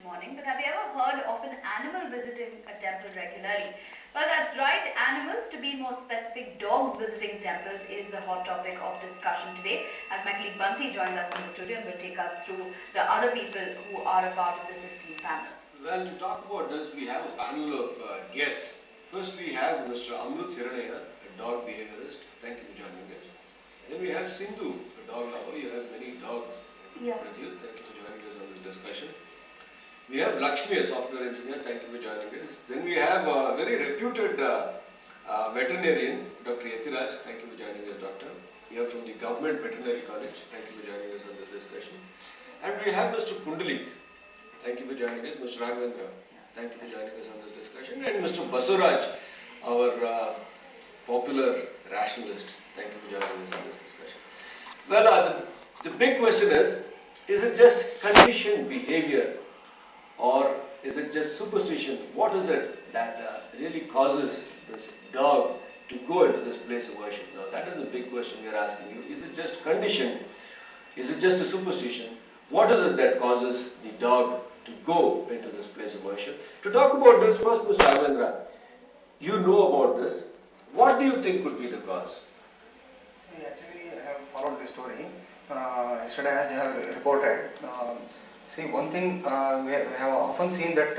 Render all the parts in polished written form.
morning, but have you ever heard of an animal visiting a temple regularly? Well, that's right. Animals, to be more specific, dogs visiting temples is the hot topic of discussion today. As my colleague Bansi joins us in the studio and will take us through the other people who are a part of this esteemed panel. Well, to talk about this, we have a panel of guests. First, we have Mr. Amrut Hiranaya, a dog behaviorist. Thank you for joining us. Then we have Sindhu, a dog lover. You have many dogs with you. Thank you for joining us on this discussion. We have Lakshmi, a software engineer. Thank you for joining us. Then we have a very reputed veterinarian, Dr. Yatiraj. Thank you for joining us, Doctor. We are from the Government Veterinary College. Thank you for joining us on this discussion. And we have Mr. Kundalik. Thank you for joining us. Mr. Raghavendra. Thank you for joining us on this discussion. And Mr. Basuraj, our popular rationalist. Thank you for joining us on this discussion. Well, the big question is it just conditioned behavior or is it just superstition? What is it that really causes this dog to go into this place of worship? Now, that is the big question we are asking you. Is it just conditioned? Is it just a superstition? What is it that causes the dog to go into this place of worship? To talk about this, first, Mr. Raghavendra, you know about this. What do you think could be the cause? Actually, I have followed this story. Yesterday, as you have reported, one thing we have often seen that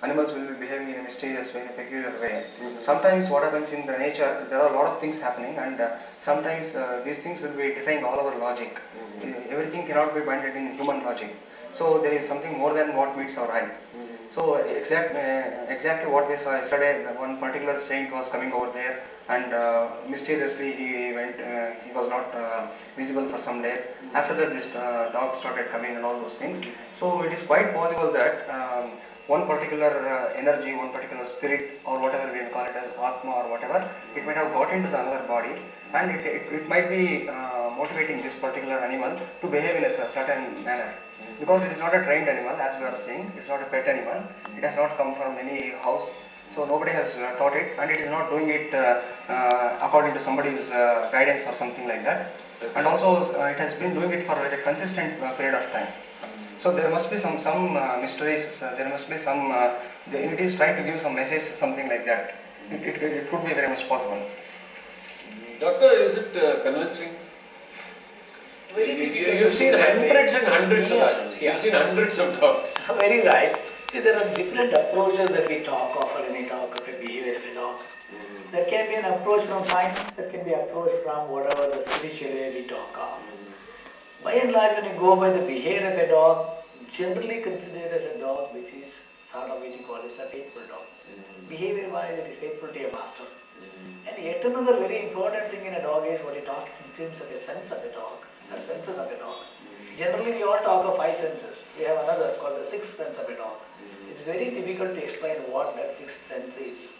animals will be behaving in a mysterious way, in a peculiar way. Sometimes what happens in the nature, there are a lot of things happening, and sometimes these things will be defying all our logic. Everything cannot be bounded in human logic. So there is something more than what meets our eye. So exactly what we saw yesterday, one particular saint was coming over there, and mysteriously he went. He was not visible for some days. After that, this dog started coming and all those things. So it is quite possible that one particular energy, one particular spirit, or whatever we call it as Atma or whatever, it might have got into the another body, and it might be motivating this particular animal to behave in a certain manner. Because it is not a trained animal, as we are saying, it is not a pet animal, it has not come from any house, so nobody has taught it, and it is not doing it according to somebody's guidance or something like that. And also it has been doing it for a consistent period of time. So there must be some mysteries, there must be some, it is trying to give some message, something like that. It could be very much possible. Doctor, is it convincing? You've seen hundreds and hundreds of animals. You've seen hundreds of dogs. Very right. See, there are different approaches that we talk of when we talk of the behavior of a dog. There can be an approach from science, there can be an approach from whatever the spiritual way we talk of. By and large, when you go by the behavior of a dog, generally considered as a dog which is sort of what you call it, a faithful dog. Behavior-wise, it is faithful to a master. And yet another very important thing in a dog is what you talk in terms of a sense of a dog. Senses of a dog. Generally, we all talk of 5 senses. We have another called the 6th sense of a dog. It's very difficult to explain what that 6th sense is.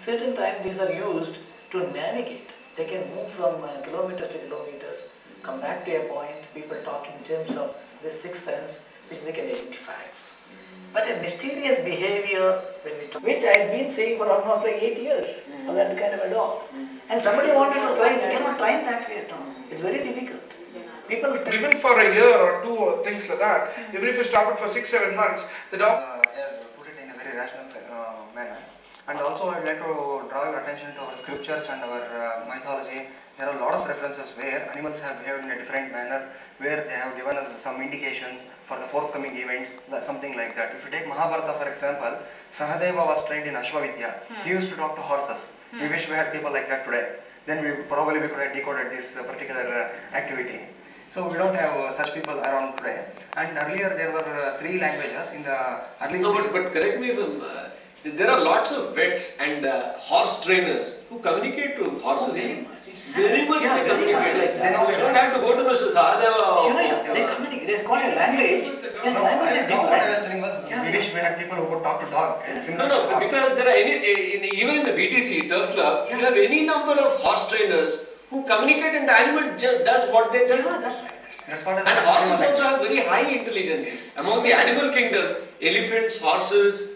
Certain times these are used to navigate. They can move from kilometers to kilometers, come back to a point. People talk in terms of this 6th sense which they can identify. But a mysterious behavior, when we talk, which I've been seeing for almost like 8 years for that kind of a dog. And somebody wanted to try, they cannot try that way at all. It's very difficult. People, even for a year or 2 or things like that, even if you stop it for 6-7 months, the dog has put it in a very rational manner. And also, I'd like to draw your attention to our scriptures and our mythology. There are a lot of references where animals have behaved in a different manner, where they have given us some indications for the forthcoming events, something like that. If you take Mahabharata, for example, Sahadeva was trained in Ashwavitya. He used to talk to horses. We wish we had people like that today. Then we could have decoded this particular activity. So we don't have such people around today. And earlier there were 3 languages in the early stages. But correct me if there are lots of vets and horse trainers who communicate to horses. Very much they communicate. They don't have to go to Mr. Sahadeva. They communicate. They call it language. This language is different. What I was telling was, we wish we had people who could talk to dog. No, because there are even in the BTC, Turf Club, you have any number of horse trainers who communicate and the animal just does what they tell. Yeah, that's right. And horses also have very high intelligence. Among the animal kingdom, elephants, horses,